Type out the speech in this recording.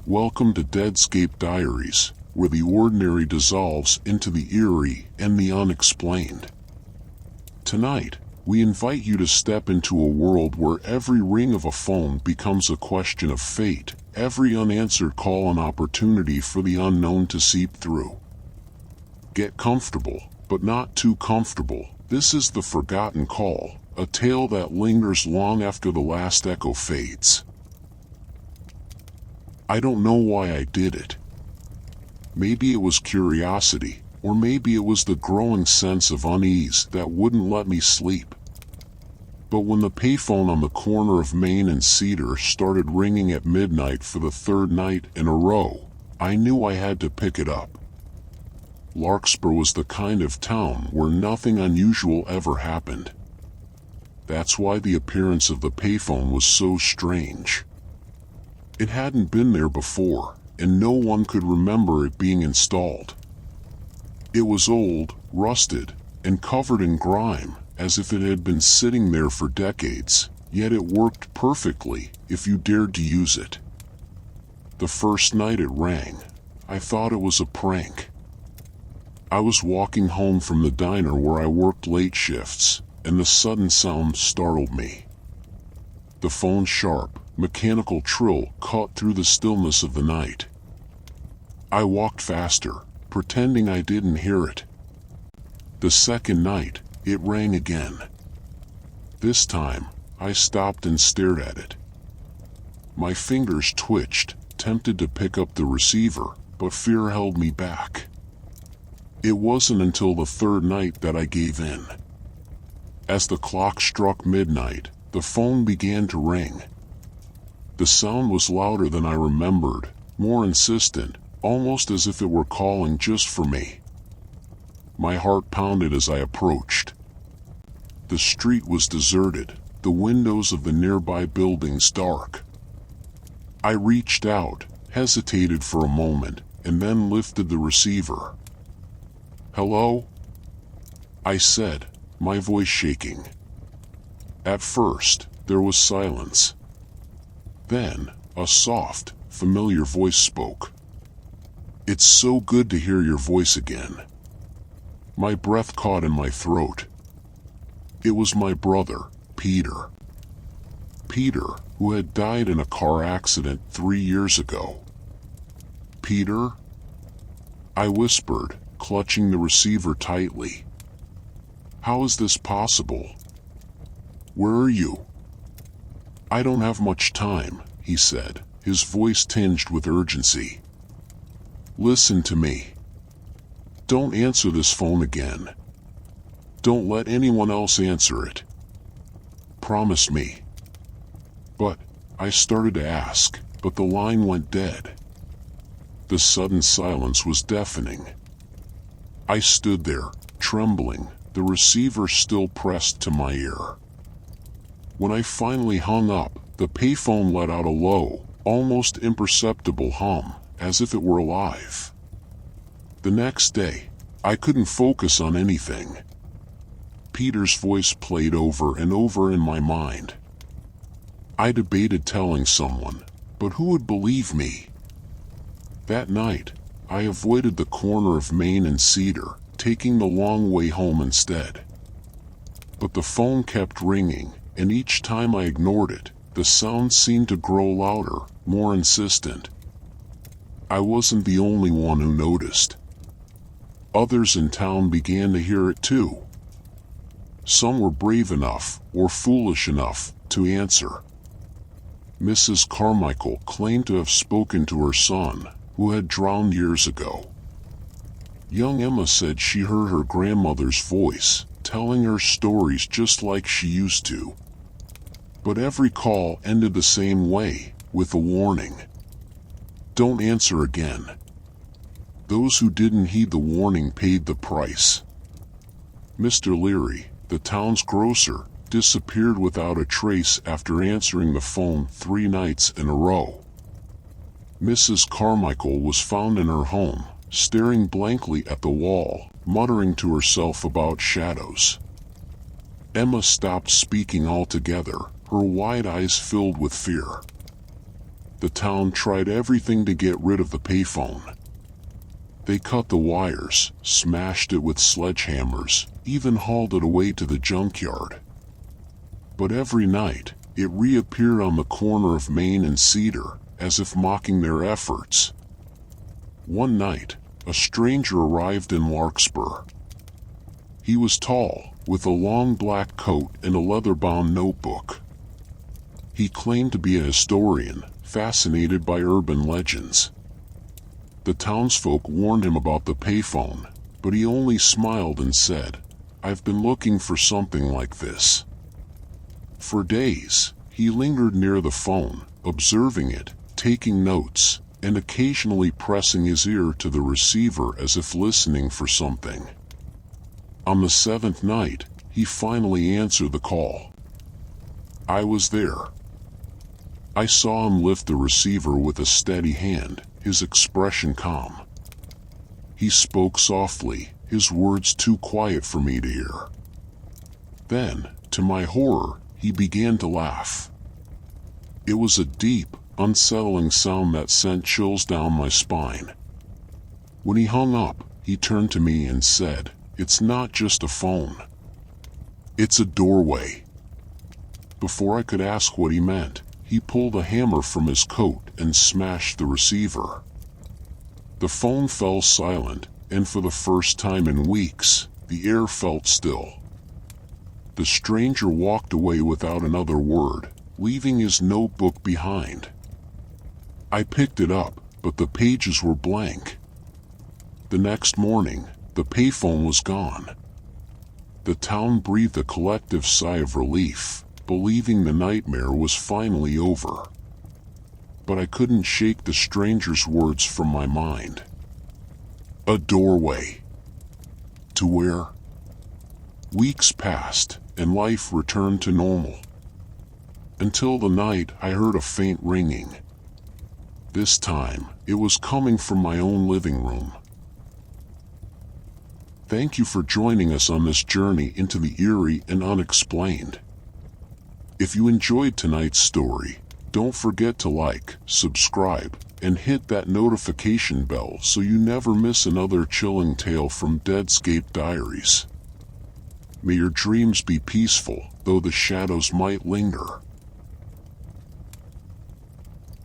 Welcome to Deadscape Diaries, where the ordinary dissolves into the eerie and the unexplained. Tonight, we invite you to step into a world where every ring of a phone becomes a question of fate, every unanswered call an opportunity for the unknown to seep through. Get comfortable, but not too comfortable. This is The Forgotten Call, a tale that lingers long after the last echo fades. I don't know why I did it. Maybe it was curiosity, or maybe it was the growing sense of unease that wouldn't let me sleep. But when the payphone on the corner of Main and Cedar started ringing at midnight for the third night in a row, I knew I had to pick it up. Larkspur was the kind of town where nothing unusual ever happened. That's why the appearance of the payphone was so strange. It hadn't been there before, and no one could remember it being installed. It was old, rusted, and covered in grime, as if it had been sitting there for decades, yet it worked perfectly if you dared to use it. The first night it rang, I thought it was a prank. I was walking home from the diner where I worked late shifts, and the sudden sound startled me. The phone's sharp, mechanical trill cut through the stillness of the night. I walked faster, pretending I didn't hear it. The second night, it rang again. This time, I stopped and stared at it. My fingers twitched, tempted to pick up the receiver, but fear held me back. It wasn't until the third night that I gave in. As the clock struck midnight, the phone began to ring. The sound was louder than I remembered, more insistent, almost as if it were calling just for me. My heart pounded as I approached. The street was deserted, the windows of the nearby buildings dark. I reached out, hesitated for a moment, and then lifted the receiver. "Hello?" I said, my voice shaking. At first, there was silence. Then, a soft, familiar voice spoke. "It's so good to hear your voice again." My breath caught in my throat. It was my brother, Peter. Peter, who had died in a car accident 3 years ago. "Peter?" I whispered, clutching the receiver tightly. "How is this possible? Where are you?" "I don't have much time," he said, his voice tinged with urgency. "Listen to me. Don't answer this phone again. Don't let anyone else answer it. Promise me." But I started to ask, but the line went dead. The sudden silence was deafening. I stood there, trembling, the receiver still pressed to my ear. When I finally hung up, the payphone let out a low, almost imperceptible hum, as if it were alive. The next day, I couldn't focus on anything. Peter's voice played over and over in my mind. I debated telling someone, but who would believe me? That night, I avoided the corner of Main and Cedar, taking the long way home instead. But the phone kept ringing, and each time I ignored it, the sound seemed to grow louder, more insistent. I wasn't the only one who noticed. Others in town began to hear it too. Some were brave enough, or foolish enough, to answer. Mrs. Carmichael claimed to have spoken to her son, who had drowned years ago. Young Emma said she heard her grandmother's voice, telling her stories just like she used to. But every call ended the same way, with a warning. "Don't answer again." Those who didn't heed the warning paid the price. Mr. Leary, the town's grocer, disappeared without a trace after answering the phone 3 nights in a row. Mrs. Carmichael was found in her home, staring blankly at the wall, muttering to herself about shadows. Emma stopped speaking altogether, her wide eyes filled with fear. the town tried everything to get rid of the payphone. They cut the wires, smashed it with sledgehammers, even hauled it away to the junkyard. But every night, it reappeared on the corner of Main and Cedar, as if mocking their efforts. One night, a stranger arrived in Larkspur. He was tall, with a long black coat and a leather-bound notebook. He claimed to be a historian, fascinated by urban legends. The townsfolk warned him about the payphone, but he only smiled and said, "I've been looking for something like this." For days, he lingered near the phone, observing it, taking notes, and occasionally pressing his ear to the receiver as if listening for something. On the 7th night, he finally answered the call. I was there. I saw him lift the receiver with a steady hand, his expression calm. He spoke softly, his words too quiet for me to hear. Then, to my horror, he began to laugh. It was a deep, unsettling sound that sent chills down my spine. When he hung up, he turned to me and said, "It's not just a phone. It's a doorway." Before I could ask what he meant, he pulled a hammer from his coat and smashed the receiver. The phone fell silent, and for the first time in weeks, the air felt still. The stranger walked away without another word, leaving his notebook behind. I picked it up, but the pages were blank. The next morning, the payphone was gone. The town breathed a collective sigh of relief, believing the nightmare was finally over. But I couldn't shake the stranger's words from my mind. A doorway. To where? Weeks passed, and life returned to normal. Until the night I heard a faint ringing. This time, it was coming from my own living room. Thank you for joining us on this journey into the eerie and unexplained. If you enjoyed tonight's story, don't forget to like, subscribe, and hit that notification bell so you never miss another chilling tale from Deadscape Diaries. May your dreams be peaceful, though the shadows might linger.